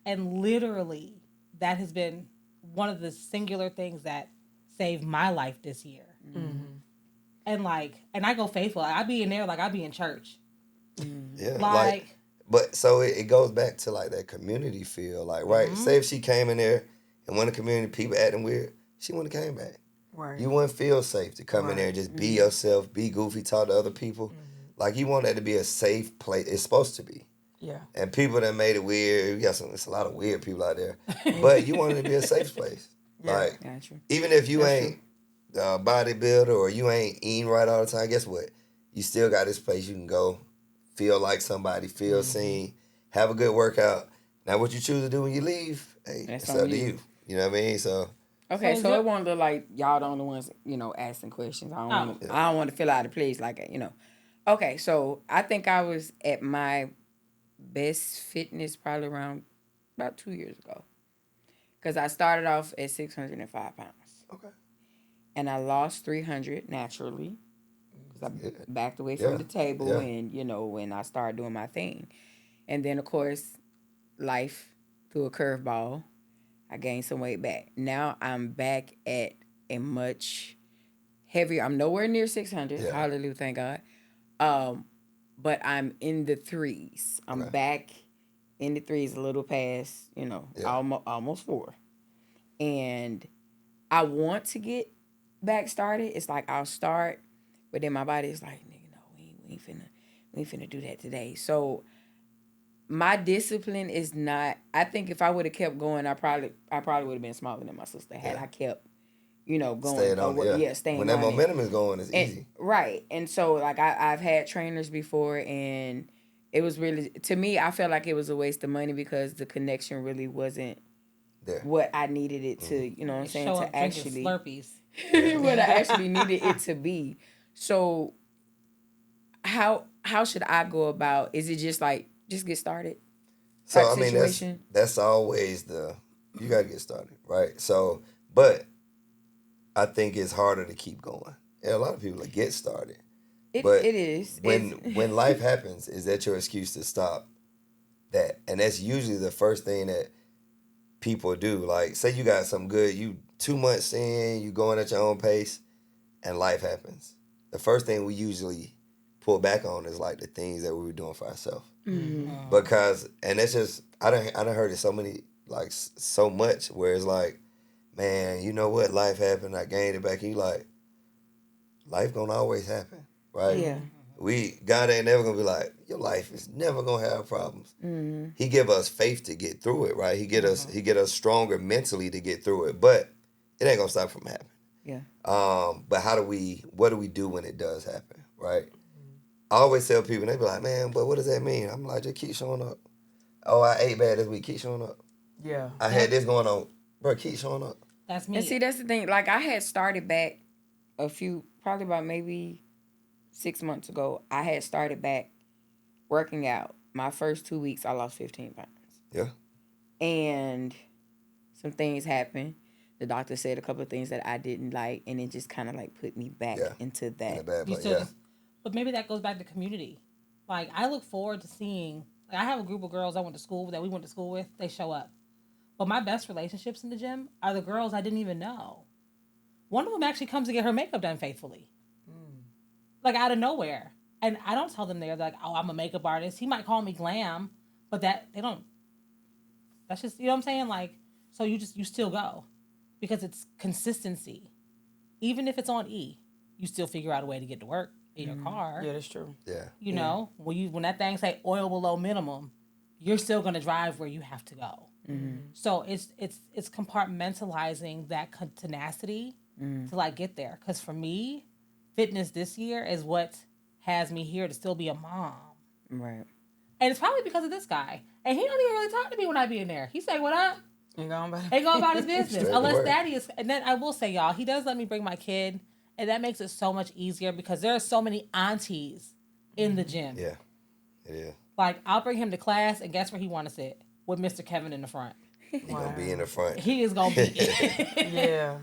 And literally, that has been one of the singular things that saved my life this year. And and I go faithful. I be in there like I be in church. Yeah, Like, but so it goes back to like that community feel. Like, right? Say if she came in there and one of the community people acting weird, she wouldn't have came back. Right. You wouldn't feel safe to come in there and just be yourself, be goofy, talk to other people. Like, you want that to be a safe place. It's supposed to be. Yeah. And people that made it weird, we got it's a lot of weird people out there. But you want it to be a safe place. Yeah. Like, Gotcha. even if you ain't a bodybuilder or you ain't eating right all the time, guess what? You still got this place you can go, feel like somebody, feel seen, have a good workout. Now, what you choose to do when you leave, hey, That's it's on up to you. you. You know what I mean? So, Okay, So so you- it won't look like y'all the only ones, asking questions. I don't want to feel out of place, Okay, so I think I was at my best fitness probably around about 2 years ago, because I started off at 605 pounds, okay. and I lost 300 naturally, because I backed away Yeah. from the table, Yeah. and when I started doing my thing, and then of course, life threw a curveball. I gained some weight back. Now I'm back at a much heavier. I'm nowhere near 600. Yeah. Hallelujah, thank God. But I'm in the threes. I'm Okay. back in the threes, a little past, almost four. And I want to get back started. It's like I'll start, but then my body is like, nigga, no, we ain't finna do that today. So my discipline is not. I think if I would have kept going, I probably would have been smaller than my sister had I kept, going. Staying on, staying when that on it. momentum is going, it's And, easy. right. And so like I've had trainers before, and it was really, to me, I felt like it was a waste of money because the connection really wasn't There. what I needed it to, you know what I'm saying, show to up drinking actually Slurpees. what I actually needed it to be. So how should I go about? Is it just like just get started? So type I mean, situation? that's always you gotta get started, right? So, but I think it's harder to keep going. And a lot of people get started, but It is. when life happens, is that your excuse to stop that? And that's usually the first thing that people do. Like, say you got something good, you 2 months in, you going at your own pace, and life happens. The first thing we usually pull back on is like the things that we were doing for ourselves. Because, and it's just, I done heard it so many, like, so much where it's like, man, you know what, life happened, I gained it back, and you like, life gonna always happen, right? Yeah. God ain't never gonna be like, your life is never gonna have problems. He give us faith to get through it, right? He get us stronger mentally to get through it, but it ain't gonna stop from happening. Yeah. But what do we do when it does happen, right? I always tell people, they be like, man, but what does that mean? I'm like, just keep showing up. Oh, I ate bad this week, keep showing up. Yeah. I had this going on, bro, keep showing up. That's me. And see, that's the thing. Like I had started back probably about maybe 6 months ago. I had started back working out. My first 2 weeks, I lost 15 pounds. Yeah. And some things happened. The doctor said a couple of things that I didn't like, and it just kind of like put me back into that. In a bad You place, still yeah. just- but maybe that goes back to community. Like, I look forward to seeing, like, I have a group of girls that we went to school with, they show up. But my best relationships in the gym are the girls I didn't even know. One of them actually comes to get her makeup done faithfully. Like, out of nowhere. And I don't tell them they're like, oh, I'm a makeup artist. He might call me glam, but that's just, you know what I'm saying? Like, so you still go. Because it's consistency. Even if it's on E, you still figure out a way to get to work in your car. Yeah, that's true. Yeah. You know, when that thing say oil below minimum, you're still gonna drive where you have to go. So it's compartmentalizing that tenacity to like get there. Because for me, fitness this year is what has me here to still be a mom. Right. And it's probably because of this guy. And he don't even really talk to me when I be in there. He say, "What up?" Ain't going about Ain't go about his business. Straight to Unless work. Daddy is. And then I will say, y'all, he does let me bring my kid. And that makes it so much easier because there are so many aunties in the gym. Yeah. It is. Like, I'll bring him to class, and guess where he want to sit? With Mr. Kevin in the front. He gonna be in the front. He is going to be Yeah.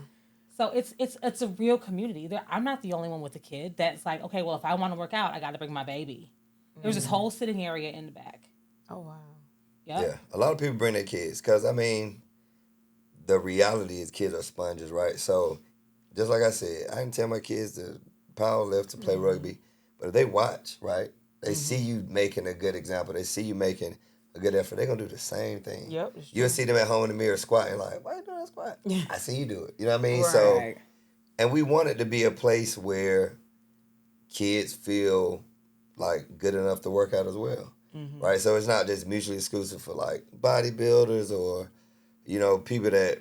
So it's a real community. I'm not the only one with a kid that's like, okay, well, if I want to work out, I got to bring my baby. There was this whole sitting area in the back. Oh wow. Yep. Yeah, a lot of people bring their kids because I mean, the reality is kids are sponges, right? So, just like I said, I can tell my kids to power lift, to play rugby, but if they watch, right, they see you making a good example. They see you making a good effort. They're gonna do the same thing. Yep. It's You'll true. see them at home in the mirror squatting, like, why you doing that squat? I see you do it. You know what I mean? Right. So, and we want it to be a place where kids feel like good enough to work out as well, right? So it's not just mutually exclusive for like bodybuilders or, you know, people that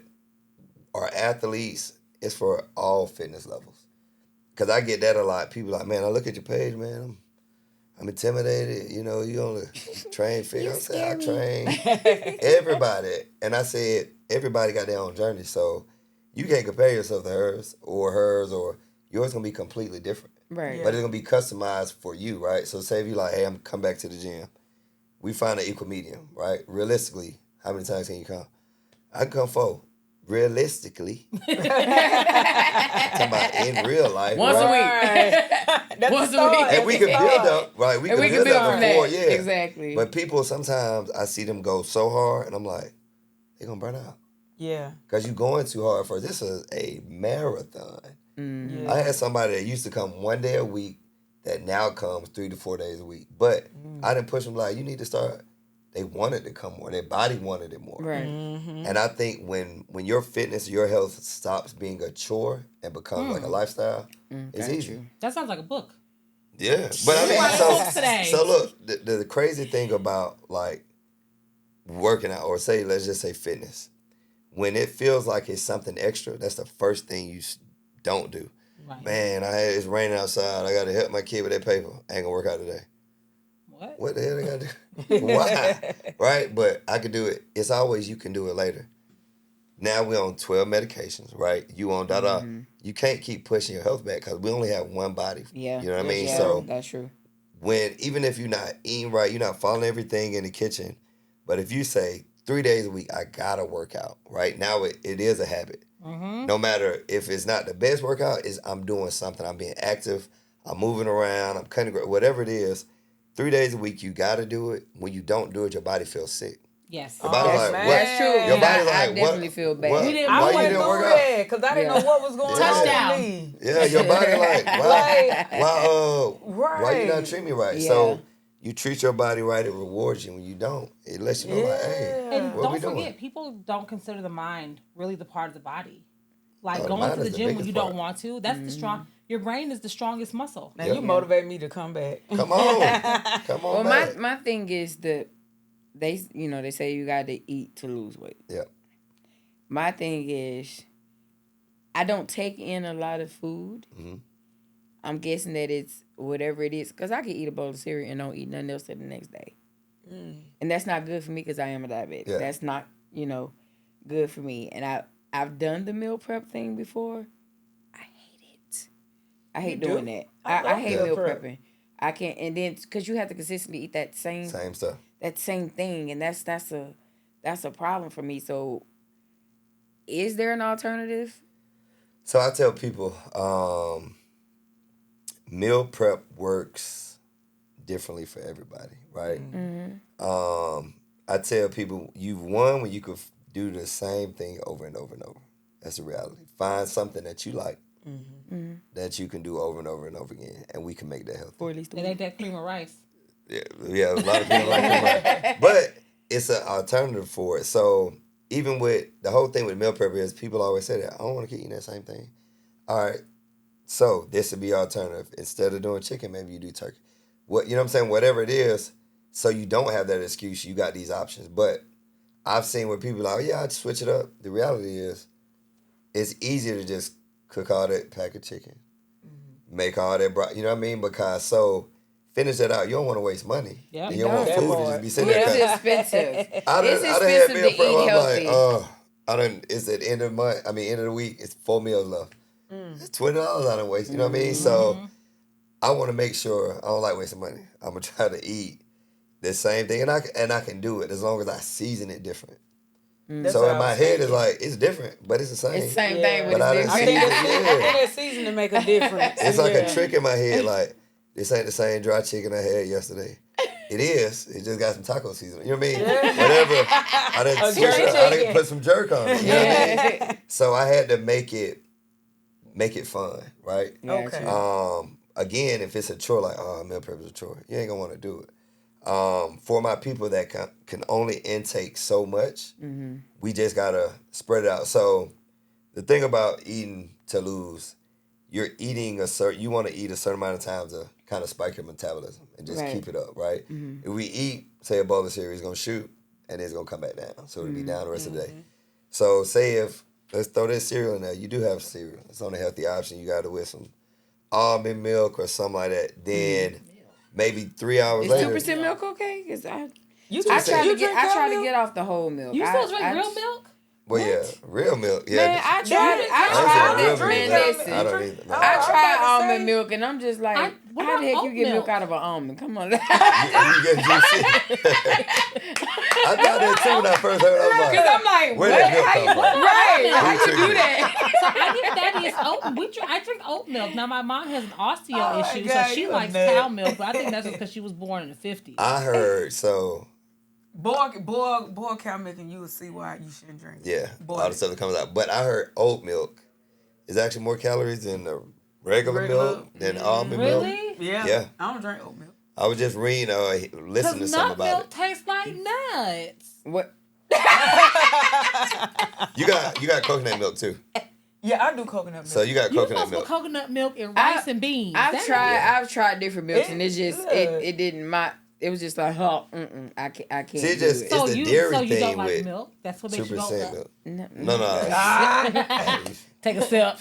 are athletes. It's for all fitness levels. Because I get that a lot. People like, man, I look at your page, man, I'm intimidated. You know, you only train fit. I said, I train everybody. And I said, everybody got their own journey. So you can't compare yourself to hers, or yours going to be completely different. Right. But it's going to be customized for you, right? So say if you like, hey, I'm come back to the gym. We find an equal medium, right? Realistically, how many times can you come? I can come 4. Realistically. Talking about in real life. Once a week. That's Once the a week. start. And we can build up, right? We And can we can build up from before, that. yeah. Exactly. But people, sometimes I see them go so hard, and I'm like, they're going to burn out. Yeah. Because you're going too hard first. This is a marathon. Mm-hmm. Yeah. I had somebody that used to come 1 day a week that now comes 3 to 4 days a week. But I didn't push them like, you need to start. They wanted to come more. Their body wanted it more. Right. And I think when your fitness, your health stops being a chore and becomes like a lifestyle, it's easy. You. That sounds like a book. Yeah. But I mean, Write books today. so look, the crazy thing about like working out, or say, let's just say fitness, when it feels like it's something extra, that's the first thing you don't do. Right. Man, it's raining outside. I got to help my kid with that paper. I ain't gonna work out today. What? What the hell I got to do? Why? Right? But I could do it. It's always you can do it later. Now we're on 12 medications, right? You on da-da. You can't keep pushing your health back because we only have one body. Yeah. You know what I mean? Yeah, So that's true. even if you're not eating right, you're not following everything in the kitchen, but if you say 3 days a week, I got to work out, right? Now it is a habit. No matter if it's not the best workout, I'm doing something. I'm being active. I'm moving around. I'm cutting, whatever it is. 3 days a week, you got to do it. When you don't do it, your body feels sick. Yes. Your body's like, man. what? That's true. Your body's I like, definitely what? feel bad. What? We didn't- I Why you went didn't through work out? that because I didn't know what was going Touchdown. on with me. Yeah, your body like, why you not Right. treating me right? Yeah. So you treat your body right, it rewards you. When you don't, it lets you know like, hey, And what we don't doing? forget, people don't consider the mind really the part of the body. Like the going mind to the is the gym when biggest you part. don't want to, that's the strong. Your brain is the strongest muscle. Now you motivate me to come back. Come on. Come on Well, back. my thing is they say you got to eat to lose weight. Yeah. My thing is, I don't take in a lot of food. I'm guessing that it's whatever it is, because I can eat a bowl of cereal and don't eat nothing else till the next day. And that's not good for me because I am a diabetic. Yeah. That's not, good for me. And I've done the meal prep thing before. I hate it. I hate You doing do? that. I I love hate meal meal prep. prepping. I can't, and then because you have to consistently eat that same Stuff. thing, and that's a problem for me. So, is there an alternative? So I tell people, meal prep works differently for everybody, right? I tell people, you've won when you could do the same thing over and over and over. That's the reality. Find something that you like that you can do over and over and over again, and we can make that healthy. Or at least It ain't that cream of rice. Yeah, a lot of people like that. But it's an alternative for it. So even with the whole thing with meal prep is people always say that, I don't want to keep eating that same thing. All right, so this would be your alternative. Instead of doing chicken, maybe you do turkey. You know what I'm saying? Whatever it is, so you don't have that excuse. You got these options. But I've seen where people are like, oh, yeah, I'd switch it up. The reality is it's easier to just cook all that pack of chicken, make all that, you know what I mean? Because finish that out. You don't want to waste money. Yep. And you don't want That food to part. just be sitting there. It's 'Cause expensive. I done It's had expensive meal to prep. eat I'm healthy. like, it's at the end of the month. I mean, end of the week. It's 4 meals left. It's $20 I done waste. You know what I mean? So I want to make sure I don't like wasting money. I'm gonna try to eat the same thing, and I can do it as long as I season it different. That's So what in I my was head, thinking. it's like it's different, but it's the same. It's the same Yeah. thing, But but I it's done I seen think different. it. that season to make a difference. It's like Yeah. a trick in my head. Like this ain't the same dry chicken I had yesterday. It is. It just got some taco seasoning. You know what I mean? Whatever. I didn't switch it up. I didn't put some jerk on it. You know what I mean? So I had to make it fun, right? Okay. Again, if it's a chore, like, meal prep is a chore, you ain't gonna want to do it. For my people that can only intake so much, we just gotta spread it out. So the thing about eating to lose, you're eating you want to eat a certain amount of time to kind of spike your metabolism and just keep it up, right? If we eat, say, a bowl of cereal, it's gonna shoot and it's gonna come back down, so it'll be down the rest of the day. So say let's throw this cereal in there. You do have cereal. It's on a healthy option. You got it with some almond milk or something like that. Then maybe 3 hours later. Is 2% milk okay? Because I try to get off the whole milk. You still drink real milk? Well, yeah, real milk. Yeah, Man, I tried it. I don't either. No. I tried almond milk, and I'm just like, how the heck you get milk out of an almond? Come on. You get juicy. I thought that too when I first heard it. I was like, Because I'm like, where what? did milk come from? Right. How you do that? So I give Thaddeus oat. I drink oat milk. Now my mom has an osteo issue, so she likes cow milk. But I think that's because she was born in the 50s. I heard so. Boil cow milk and you will see why you shouldn't drink it. Yeah, all the stuff that comes out. But I heard oat milk is actually more calories than the regular milk than almond milk. Really? Yeah. I don't drink oat milk. I was just reading listening to something about milk it. tastes like nuts. What? You got coconut milk too. Yeah, I do coconut milk. So you got coconut milk. Coconut milk and rice and beans. I've tried different milks, and it's just it didn't it was just like, I can't See, do just it. So it's the you dairy don't thing like with milk? That's what makes you go 2% up. milk. No. Take a sip.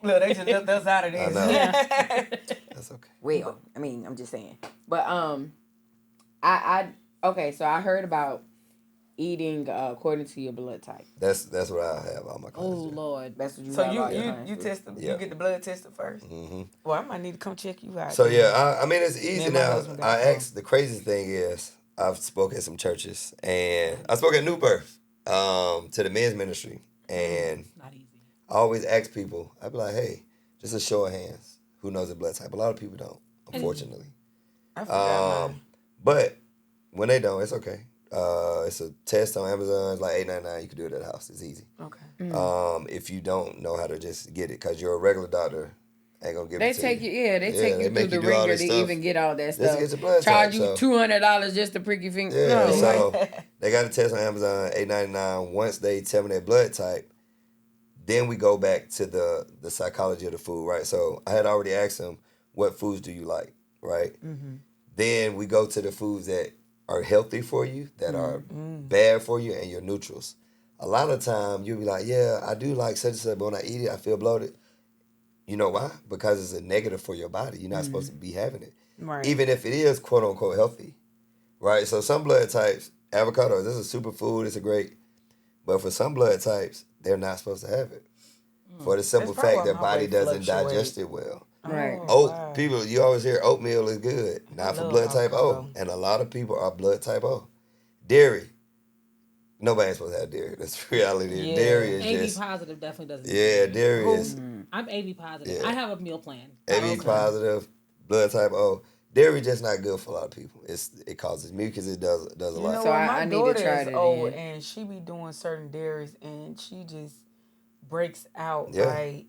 Look, they just left us out of this. I know. That's okay. Well, I mean, I'm just saying. But okay, so I heard about eating according to your blood type. That's what I have all my Oh clients do. Lord. That's what you So have all your you clients do. test them, Yeah. you get the blood tested first. Well, I might need to come check you out. So yeah, I mean it's easy and my now. husband got I some. asked. The crazy thing is, I've spoken at some churches, and I spoke at New Birth to the men's ministry, and Not easy. I always ask people. I'd be like, hey, just a show of hands, who knows the blood type? A lot of people don't, unfortunately. I forgot mine. But when they don't, it's okay. It's a test on Amazon. It's like $8.99. You can do it at the house. It's easy. Okay. If you don't know how to just get it, because you're a regular doctor, ain't gonna give They it to take you. you, they take you make through the do all ringer this to stuff even get all that just stuff. to get your blood Charge type, you $200 just to prick your finger. Yeah, No, so they got a test on Amazon, $8.99. Once they tell me their blood type, then we go back to the psychology of the food, right? So I had already asked them, what foods do you like, right? Then we go to the foods that are healthy for you, that are bad for you, and your neutrals. A lot of time you'll be like, yeah, I do like such and such, but when I eat it, I feel bloated. You know why? Because it's a negative for your body. You're not supposed to be having it. Right. Even if it is quote unquote healthy. Right? So some blood types, avocados, this is a superfood, it's a great, but for some blood types, they're not supposed to have it. For the simple That's probably fact their why my body weight doesn't fluctuates. digest it well. Right. Wow. People, you always hear oatmeal is good, not for love blood type O. avocado. And a lot of people are blood type O. Dairy. Nobody's supposed to have dairy. That's the reality. Yeah. Dairy is AB just, positive definitely doesn't. yeah, dairy is I'm AB positive. Yeah. I have a meal plan. AB positive, blood type O. Dairy just not good for a lot of people. It causes mucus. It does a You lot. know So what? I My need to daughter try is that old, then. and she be doing certain dairies, and she just breaks out Yeah. like,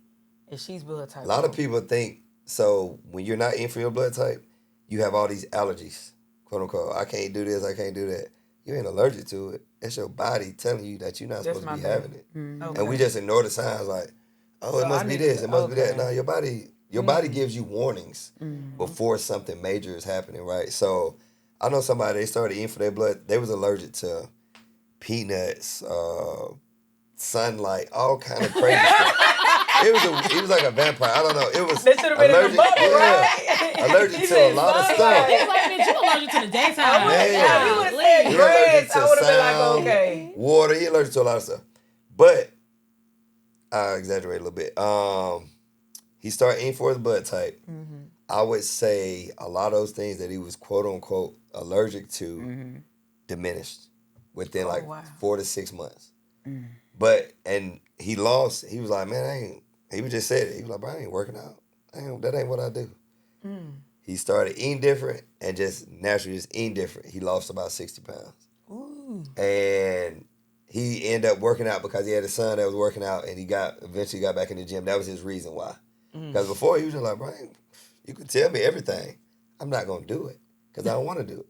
and she's blood type. A lot of O. people think, so when you're not in for your blood type, you have all these allergies, quote unquote. I can't do this, I can't do that. You ain't allergic to it. It's your body telling you that you're not That's supposed to be my having bad. it. Okay. And we just ignore the signs like, oh, So it must I be need this, to- it must be that. okay. No, your body gives you warnings before something major is happening, right? So I know somebody, they started eating for their blood, they was allergic to peanuts, sunlight, all kind of crazy stuff. It was like a vampire. I don't know. It was They should have been in the bubble, right? allergic He to a said lot of sunlight. stuff. It's like, bitch, you allergic to the daytime. Man. If you would have said He allergic grass, to I would have been like, sound, okay. water. He allergic to a lot of stuff. But I exaggerate a little bit. He started eating for his blood type. I would say a lot of those things that he was quote unquote allergic to diminished within like wow. 4 to 6 months. But and he lost. He was like, man, he was just said it. He was like, bro, I ain't working out. That ain't what I do. He started eating different and just naturally just eating different. He lost about 60 pounds. Ooh. And he ended up working out because he had a son that was working out, and he eventually got back in the gym. That was his reason why. Because before he was just like, Brian, you can tell me everything. I'm not going to do it because I don't want to do it.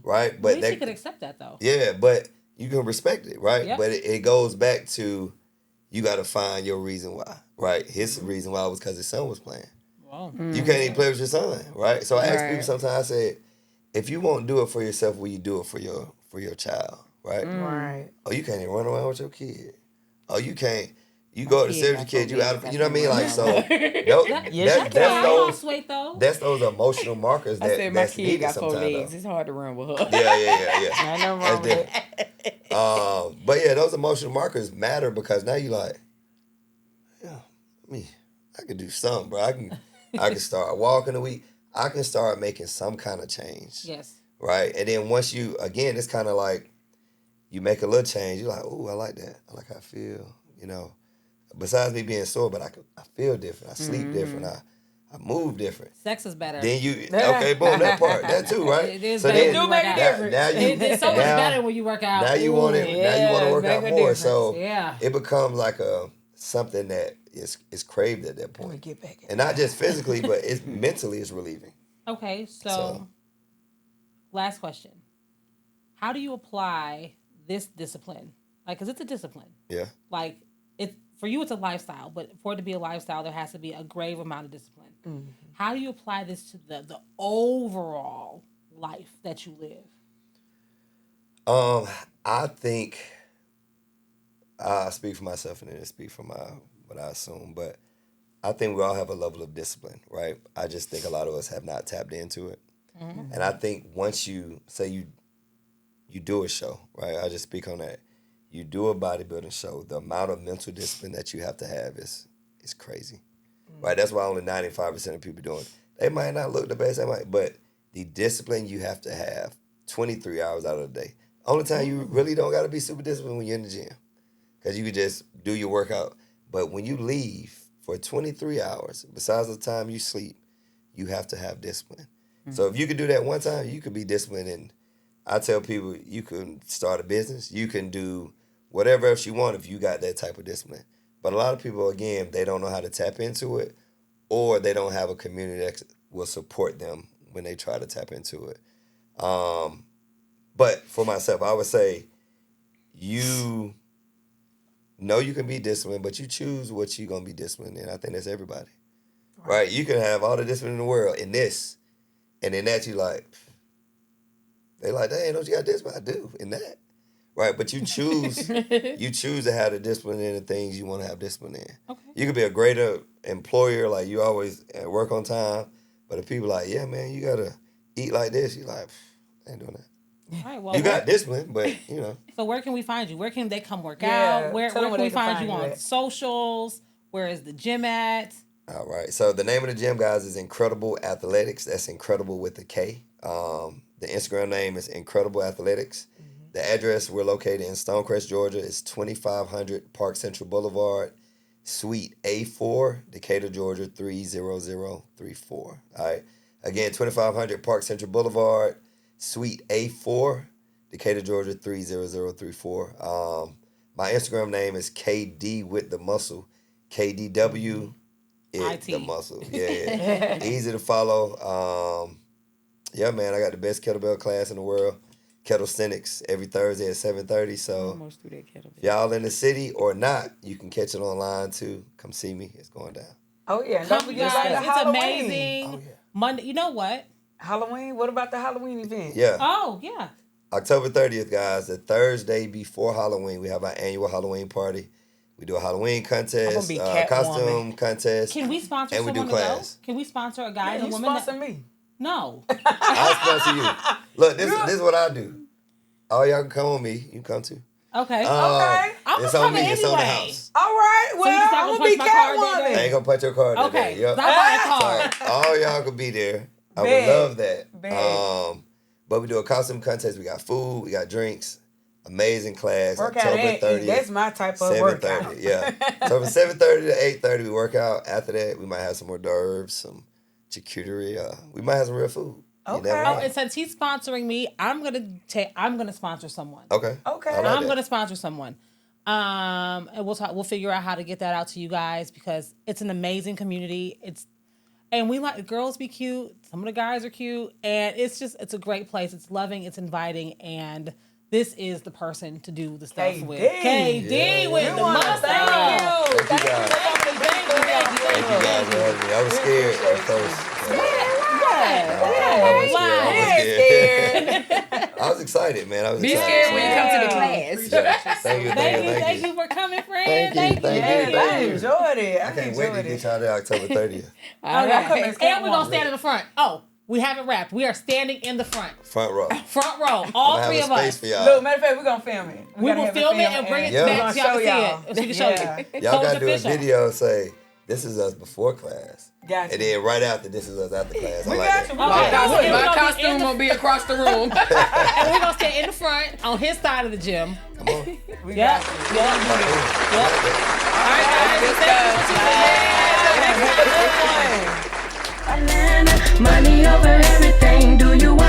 Right? But at least he could accept that, though. Yeah, but you can respect it, right? Yep. But it goes back to you got to find your reason why, right? His reason why was because his son was playing. Wow. You can't even play with your son, right? So I ask people sometimes, I said, if you won't do it for yourself, will you do it for your child, right? Right. Oh, you can't even run around with your kid. Oh, you can't. You go to serve your kid, you out of, you know what I mean? Like, so that's those emotional markers I said my that's kid needed got 4 sometimes. legs. It's hard to run with her. Yeah. I know wrong with it. But yeah, those emotional markers matter because now you like, yeah, I could do something, bro. I can start walking a week. I can start making some kind of change. Yes. Right? And then once you, again, it's kind of like you make a little change. You're like, oh, I like that. I like how I feel, you know. Besides me being sore, but I feel different. I sleep different. I move different. Sex is better. Then you, okay, boom, that part. That too, right? It is so better. then, do make a difference. It's so much better when you work out. Now you want it. Now you want to work out more. difference. So Yeah. it becomes like something that is craved at that point. Let me get back in. And not just physically, but it's mentally it's relieving. Okay, so last question. How do you apply this discipline? Like, because it's a discipline. Yeah. Like, for you, it's a lifestyle, but for it to be a lifestyle, there has to be a grave amount of discipline. Mm-hmm. How do you apply this to the overall life that you live? I think I speak for myself and then speak for what I assume, but I think we all have a level of discipline, right? I just think a lot of us have not tapped into it. Mm-hmm. And I think once you say you do a show, right? I just speak on that. You do a bodybuilding show, the amount of mental discipline that you have to have is crazy, right? That's why only 95% of people doing it. They might not look the best, but the discipline you have to have 23 hours out of the day. Only time you really don't got to be super disciplined when you're in the gym because you can just do your workout. But when you leave for 23 hours, besides the time you sleep, you have to have discipline. Mm-hmm. So if you could do that one time, you could be disciplined. And I tell people you can start a business. You can do whatever else you want if you got that type of discipline. But a lot of people, again, they don't know how to tap into it, or they don't have a community that will support them when they try to tap into it. But for myself, I would say you know you can be disciplined, but you choose what you're going to be disciplined in. I think that's everybody. Right? You can have all the discipline in the world in this, and in that you like, they like, dang, don't you got discipline? I do, in that. Right, but you choose to have the discipline in the things you want to have discipline in. Okay. You could be a greater employer, like you always work on time, but if people like, yeah, man, you gotta eat like this, you're like, I ain't doing that. All right, well, you got discipline, but you know. So where can we find you? Where can they come work out? Where can we find you on socials? Where is the gym at? All right, so the name of the gym, guys, is Incredible Athletics. That's Incredible with a K. The Instagram name is Incredible Athletics. The address, we're located in Stonecrest, Georgia. It's 2500 Park Central Boulevard, Suite A4, Decatur, Georgia, 30034. All right. Again, 2500 Park Central Boulevard, Suite A4, Decatur, Georgia, 30034. My Instagram name is KDWITTHEMUSCLE, KDW the muscle. Yeah. Easy to follow. Yeah, man, I got the best kettlebell class in the world. Calisthenics every Thursday at 7:30. So if y'all in the city or not, you can catch it online too. Come see me. It's going down. Oh yeah, don't forget about the it's Halloween. Amazing. Oh, yeah. Monday. You know what? Halloween. What about the Halloween event? Yeah. Oh yeah. October 30th, guys. The Thursday before Halloween, we have our annual Halloween party. We do a Halloween contest, costume contest. Can we sponsor someone to go? Can we sponsor a guy and a woman? Sponsor me. No. I'll sponsor you. Look, this is what I do. All y'all can come with me. You can come too. Okay. Okay. It's on me. It's on the house. All right. Well, I'm going to be Catwoman. I ain't going to punch your card today. Okay. Yep. So all y'all could be there. I would love that. But we do a costume contest. We got food. We got drinks. Amazing class. October 30th. That's my type of workout. Yeah. So from 7:30 to 8:30 we work out. After that, we might have some hors d'oeuvres, some charcuterie. We might have some real food. You Okay. never know. Oh, and since he's sponsoring me, I'm gonna sponsor someone. Okay. Okay. I like I'm that. gonna sponsor someone. And we'll figure out how to get that out to you guys because it's an amazing community. And we like the girls be cute. Some of the guys are cute, and it's a great place. It's loving, it's inviting, and this is the person to do the stuff with. KD Yeah. with We the wanna muscle. thank you. Thank you guys. Thank you guys for having me. I was scared at first. I was excited, man. I was Be excited. scared when you come to the class. Yeah. Thank you. for coming, friend. Thank you. I enjoyed it. I can't wait to get y'all there October 30th. All right. And we're gonna stand in the front. Oh, we haven't wrapped. We are standing in the front. Front row. Front row. All I'm three of space us. for y'all. Look, matter of fact, we're gonna film it. We will film it and bring it Yeah. back so y'all We're can gonna see it. So we can show Yeah. you. Y'all So gotta it's do a official. video and say, this is us before class. Gotcha. And then right after, this is us after class. I We like got that. you. Okay. My costume will be across the room. And we're gonna stand in the front on his side of the gym. Come on. We Yep. got Yep. you. Yep. All right, guys. Thank you for tuning in. Money over everything. Do you want